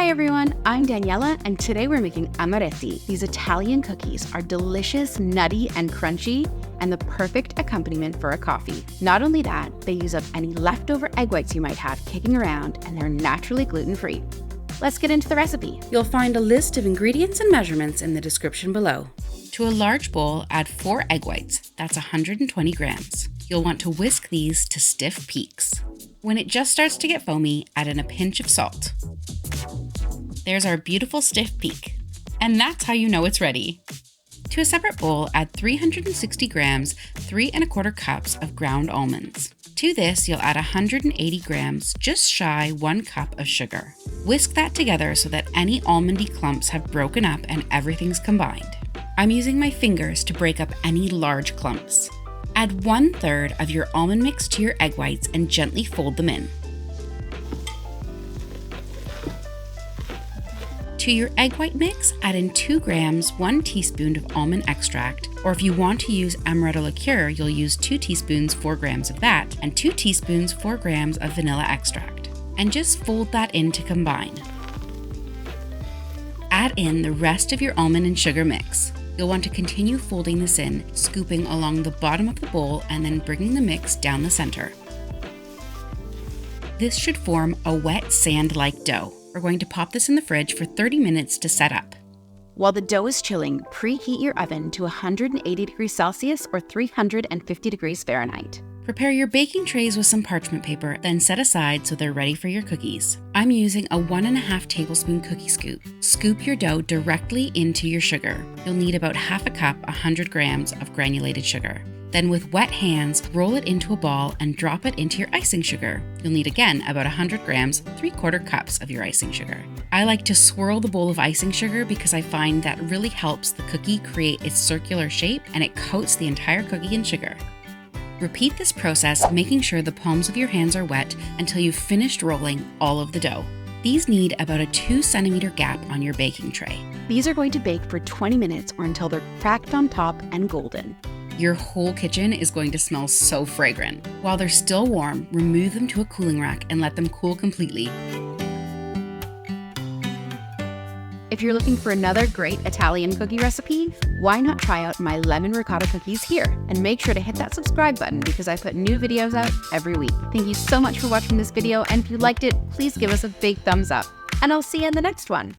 Hi everyone, I'm Daniela, and today we're making Amaretti. These Italian cookies are delicious, nutty, and crunchy, and the perfect accompaniment for a coffee. Not only that, they use up any leftover egg whites you might have kicking around, and they're naturally gluten-free. Let's get into the recipe. You'll find a list of ingredients and measurements in the description below. To a large bowl, add 4 egg whites, that's 120 grams. You'll want to whisk these to stiff peaks. When it just starts to get foamy, add in a pinch of salt. There's our beautiful stiff peak. And that's how you know it's ready. To a separate bowl, add 360 grams, 3 1/4 cups of ground almonds. To this, you'll add 180 grams, just shy 1 cup of sugar. Whisk that together so that any almondy clumps have broken up and everything's combined. I'm using my fingers to break up any large clumps. Add 1/3 of your almond mix to your egg whites and gently fold them in. To your egg white mix, add in 2 grams, 1 teaspoon of almond extract, or if you want to use Amaretto Liqueur, you'll use 2 teaspoons, 4 grams of that, and 2 teaspoons, 4 grams of vanilla extract. And just fold that in to combine. Add in the rest of your almond and sugar mix. You'll want to continue folding this in, scooping along the bottom of the bowl and then bringing the mix down the center. This should form a wet sand-like dough. We're going to pop this in the fridge for 30 minutes to set up. While the dough is chilling, preheat your oven to 180 degrees Celsius or 350 degrees Fahrenheit. Prepare your baking trays with some parchment paper, then set aside so they're ready for your cookies. I'm using a 1½ tablespoon cookie scoop. Scoop your dough directly into your sugar. You'll need about ½ cup, 100 grams of granulated sugar. Then with wet hands, roll it into a ball and drop it into your icing sugar. You'll need again about 100 grams, 3/4 cups of your icing sugar. I like to swirl the bowl of icing sugar because I find that really helps the cookie create its circular shape and it coats the entire cookie in sugar. Repeat this process, making sure the palms of your hands are wet until you've finished rolling all of the dough. These need about a 2 centimeter gap on your baking tray. These are going to bake for 20 minutes or until they're cracked on top and golden. Your whole kitchen is going to smell so fragrant. While they're still warm, remove them to a cooling rack and let them cool completely. If you're looking for another great Italian cookie recipe, why not try out my lemon ricotta cookies here? And make sure to hit that subscribe button because I put new videos out every week. Thank you so much for watching this video, and if you liked it, please give us a big thumbs up. And I'll see you in the next one.